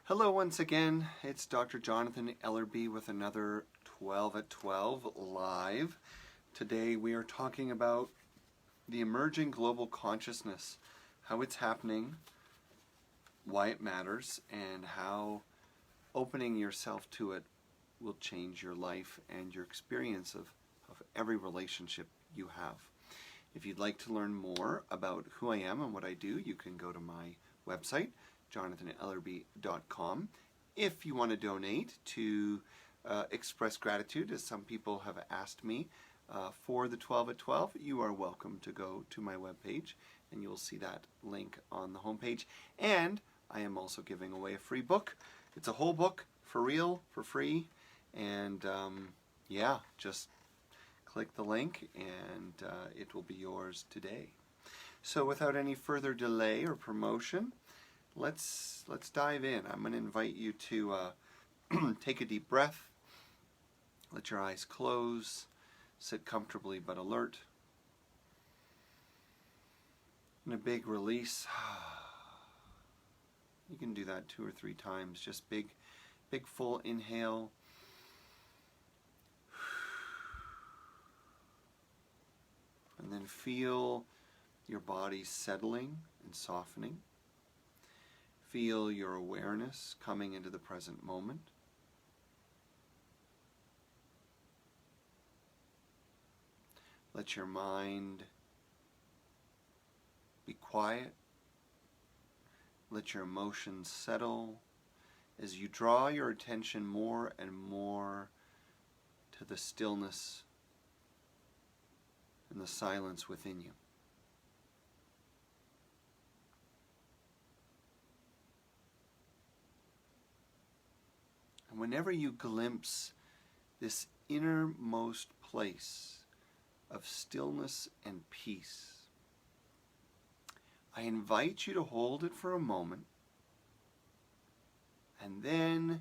Hello once again, it's Dr. Jonathan Ellerby with another 12 at 12 live. Today we are talking about the emerging global consciousness, how it's happening, why it matters, and how opening yourself to it will change your life and your experience of every relationship you have. If you'd like to learn more about who I am and what I do, you can go to my website, jonathanellerby.com. If you want to donate to express gratitude, as some people have asked me, for the 12 at 12, you are welcome to go to my webpage and you'll see that link on the homepage. And I am also giving away a free book. It's a whole book for real, for free. And just click the link and it will be yours today. So without any further delay or promotion, let's dive in. I'm going to invite you to take a deep breath, let your eyes close, sit comfortably but alert, and a big release. You can do that 2 or 3 times. Just big full inhale. And then feel your body settling and softening. Feel your awareness coming into the present moment. Let your mind be quiet. Let your emotions settle as you draw your attention more and more to the stillness and the silence within you. And whenever you glimpse this innermost place of stillness and peace, I invite you to hold it for a moment and then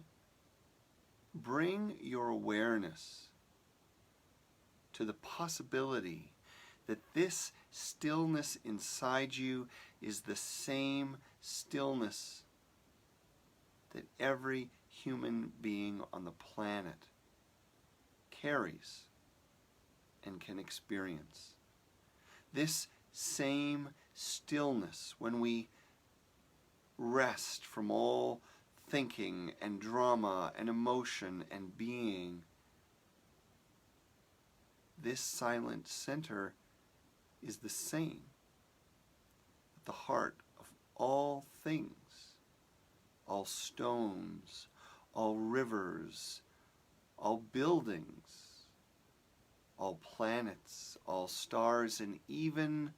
bring your awareness to the possibility that this stillness inside you is the same stillness that every human being on the planet carries and can experience. This same stillness, when we rest from all thinking and drama and emotion and being, this silent center is the same at the heart of all things, all stones, all rivers, all buildings, all planets, all stars, and even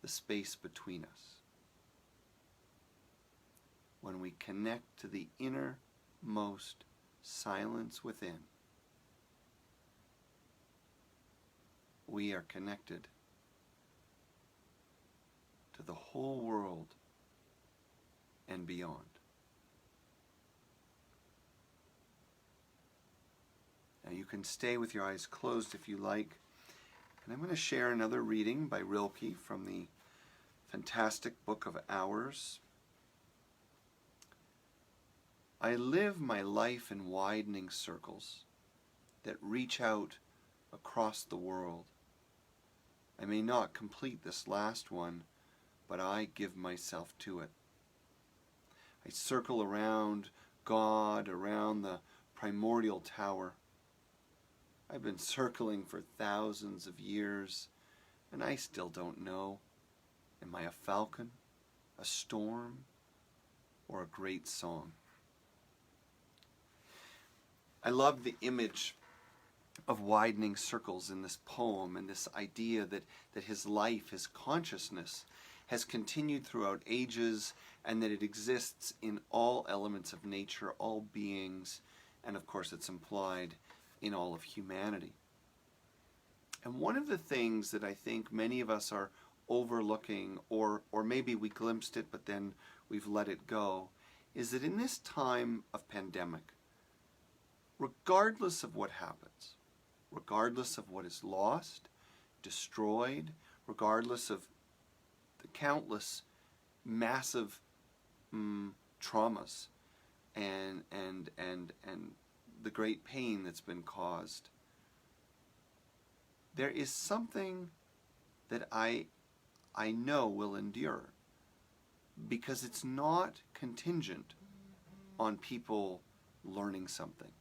the space between us. When we connect to the innermost silence within, we are connected to the whole world and beyond. Now you can stay with your eyes closed if you like. And I'm going to share another reading by Rilke from the fantastic Book of Hours. I live my life in widening circles that reach out across the world. I may not complete this last one, but I give myself to it. I circle around God, around the primordial tower. I've been circling for thousands of years, and I still don't know. Am I a falcon, a storm, or a great song? I love the image of widening circles in this poem, and this idea that his life, his consciousness, has continued throughout ages, and that it exists in all elements of nature, all beings, and of course it's implied in all of humanity. And one of the things that I think many of us are overlooking, or maybe we glimpsed it but then we've let it go, is that in this time of pandemic, regardless of what happens, regardless of what is lost, destroyed, regardless of the countless massive traumas and the great pain that's been caused. There is something that I know will endure, because it's not contingent on people learning something.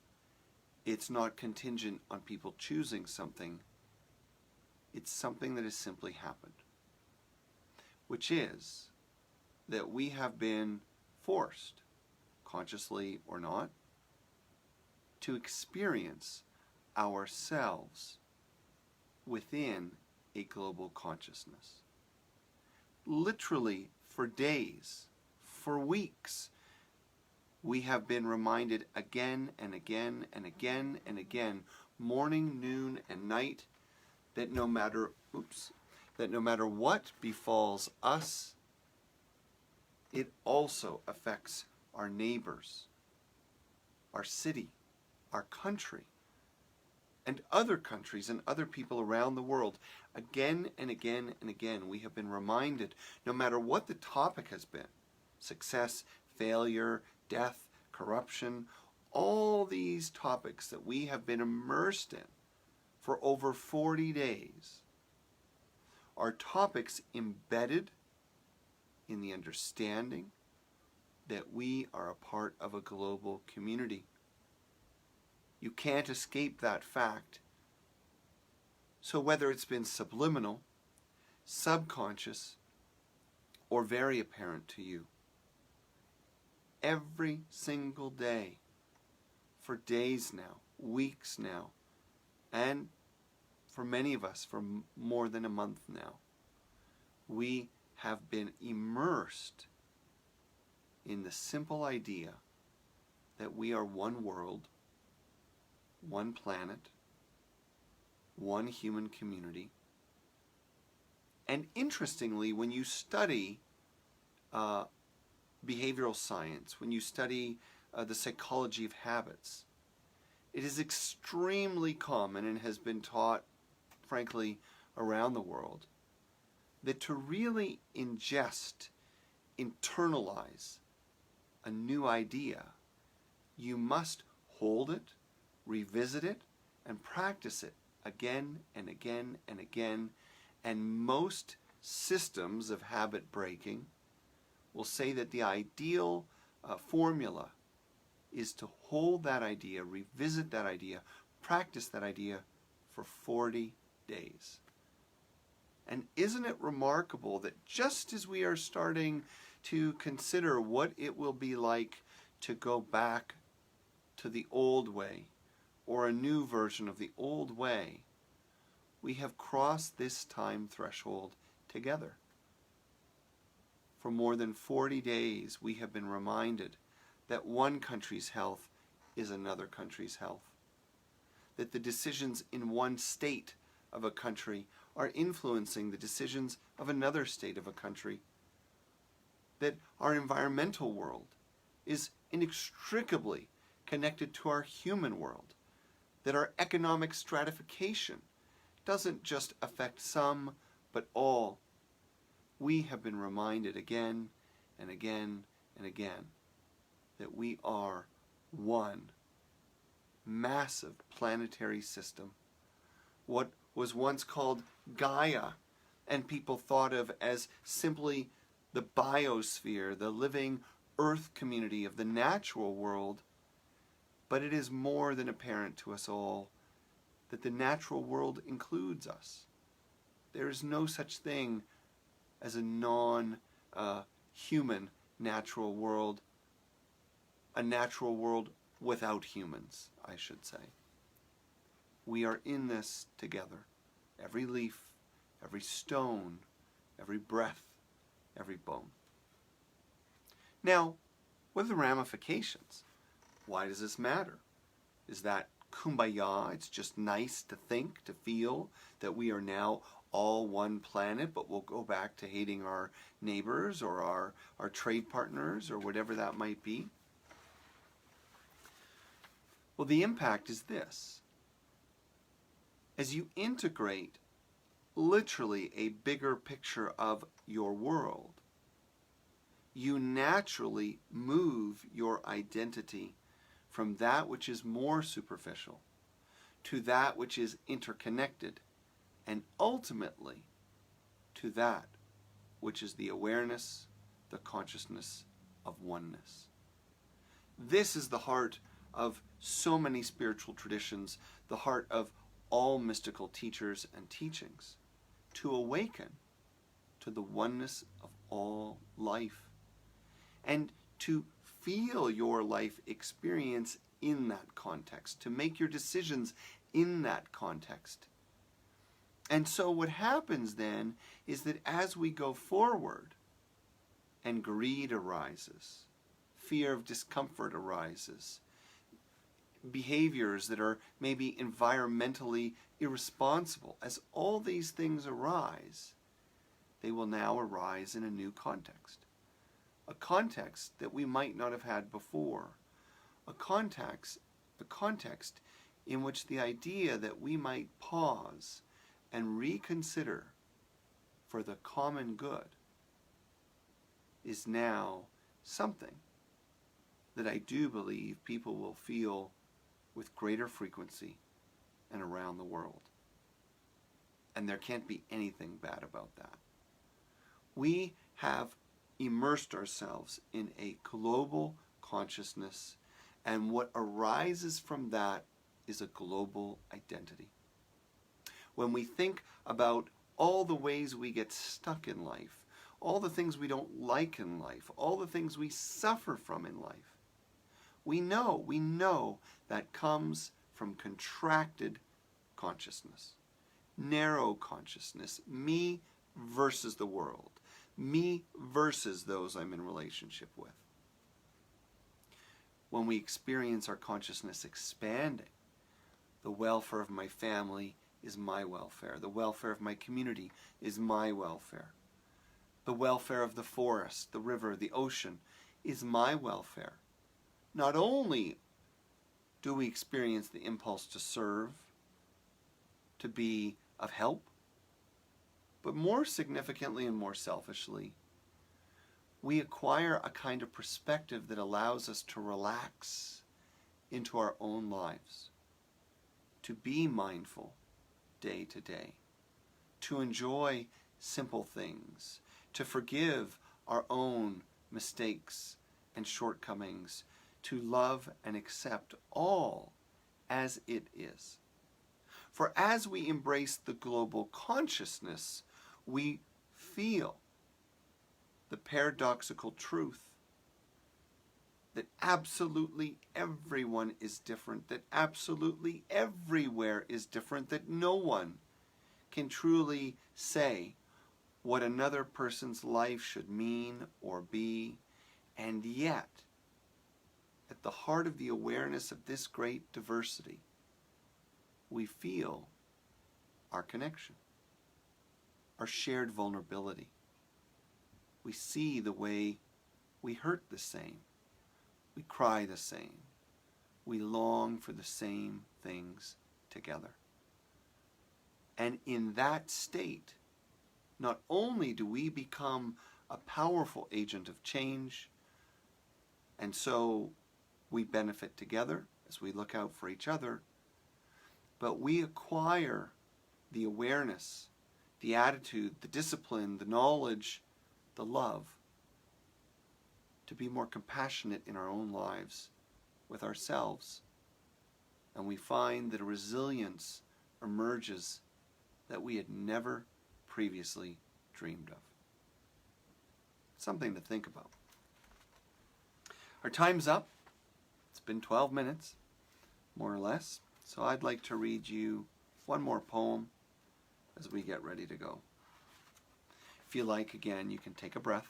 It's not contingent on people choosing something. It's something that has simply happened, which is that we have been forced, consciously or not, to experience ourselves within a global consciousness. Literally, for days, for weeks, we have been reminded again and again and again and again, morning, noon, and night, that no matter what befalls us, it also affects our neighbors, our city, our country, and other countries and other people around the world. Again and again and again, we have been reminded, no matter what the topic has been, success, failure, death, corruption, all these topics that we have been immersed in for over 40 days are topics embedded in the understanding that we are a part of a global community. You can't escape that fact. So whether it's been subliminal, subconscious, or very apparent to you, every single day, for days now, weeks now, and for many of us for more than a month now, we have been immersed in the simple idea that we are one world, one planet, one human community. And interestingly, when you study behavioral science, when you study the psychology of habits, it is extremely common and has been taught, frankly, around the world, that to really ingest, internalize a new idea, you must hold it, revisit it, and practice it again and again and again. And most systems of habit breaking will say that the ideal formula is to hold that idea, revisit that idea, practice that idea for 40 days. And isn't it remarkable that just as we are starting to consider what it will be like to go back to the old way, or a new version of the old way, we have crossed this time threshold together. For more than 40 days, we have been reminded that one country's health is another country's health, that the decisions in one state of a country are influencing the decisions of another state of a country, that our environmental world is inextricably connected to our human world, that our economic stratification doesn't just affect some, but all. We have been reminded again and again and again that we are one massive planetary system. What was once called Gaia, and people thought of as simply the biosphere, the living earth community of the natural world, but it is more than apparent to us all that the natural world includes us. There is no such thing as a non-human natural world, a natural world without humans, I should say. We are in this together. Every leaf, every stone, every breath, every bone. Now, what are the ramifications? Why does this matter? Is that kumbaya? It's just nice to think, to feel that we are now all one planet, but we'll go back to hating our neighbors or our trade partners or whatever that might be? Well, the impact is this. As you integrate literally a bigger picture of your world, you naturally move your identity from that which is more superficial to that which is interconnected, and ultimately to that which is the awareness, the consciousness of oneness. This is the heart of so many spiritual traditions, the heart of all mystical teachers and teachings, to awaken to the oneness of all life and to feel your life experience in that context, to make your decisions in that context. And so what happens then is that as we go forward and greed arises, fear of discomfort arises, behaviors that are maybe environmentally irresponsible, as all these things arise, they will now arise in a new context. A context that we might not have had before. A context in which the idea that we might pause and reconsider for the common good is now something that I do believe people will feel with greater frequency and around the world. And there can't be anything bad about that. We have immersed ourselves in a global consciousness, and what arises from that is a global identity. When we think about all the ways we get stuck in life, all the things we don't like in life, all the things we suffer from in life, we know that comes from contracted consciousness, narrow consciousness, me versus the world, me versus those I'm in relationship with. When we experience our consciousness expanding, the welfare of my family is my welfare. The welfare of my community is my welfare. The welfare of the forest, the river, the ocean is my welfare. Not only do we experience the impulse to serve, to be of help, but more significantly and more selfishly, we acquire a kind of perspective that allows us to relax into our own lives, to be mindful day to day, to enjoy simple things, to forgive our own mistakes and shortcomings, to love and accept all as it is. For as we embrace the global consciousness, we feel the paradoxical truth that absolutely everyone is different, that absolutely everywhere is different, that no one can truly say what another person's life should mean or be, and yet, at the heart of the awareness of this great diversity, we feel our connection, our shared vulnerability. We see the way we hurt the same, we cry the same, we long for the same things together. And in that state, not only do we become a powerful agent of change, and so we benefit together as we look out for each other, but we acquire the awareness, the attitude, the discipline, the knowledge, the love to be more compassionate in our own lives with ourselves. And we find that a resilience emerges that we had never previously dreamed of. Something to think about. Our time's up. It's been 12 minutes, more or less. So I'd like to read you one more poem as we get ready to go. If you like, again, you can take a breath.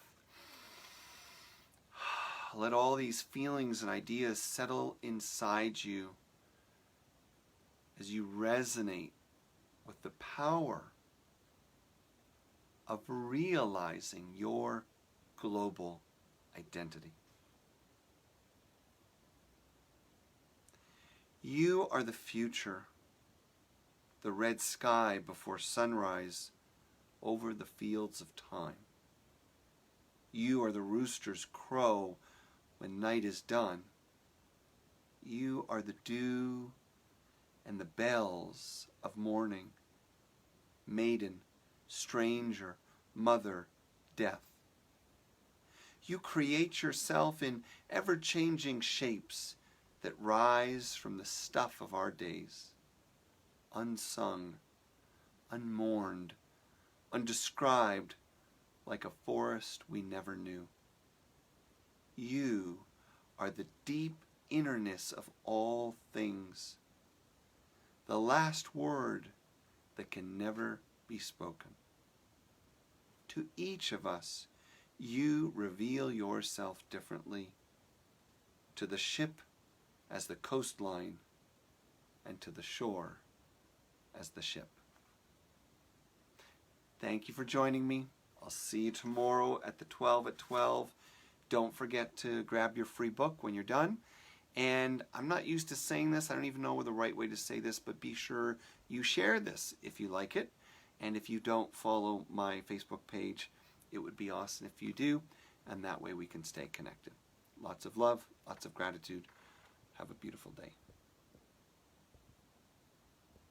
Let all these feelings and ideas settle inside you as you resonate with the power of realizing your global identity. You are the future, the red sky before sunrise over the fields of time. You are the rooster's crow when night is done. You are the dew and the bells of morning, maiden, stranger, mother, death. You create yourself in ever-changing shapes that rise from the stuff of our days, unsung, unmourned, undescribed, like a forest we never knew. You are the deep innerness of all things, the last word that can never be spoken. To each of us, you reveal yourself differently, to the ship as the coastline, and to the shore as the ship. Thank you for joining me. I'll see you tomorrow at the 12 at 12. Don't forget to grab your free book when you're done. And I'm not used to saying this. I don't even know the right way to say this, but be sure you share this if you like it. And if you don't follow my Facebook page, it would be awesome if you do. And that way we can stay connected. Lots of love, lots of gratitude. Have a beautiful day.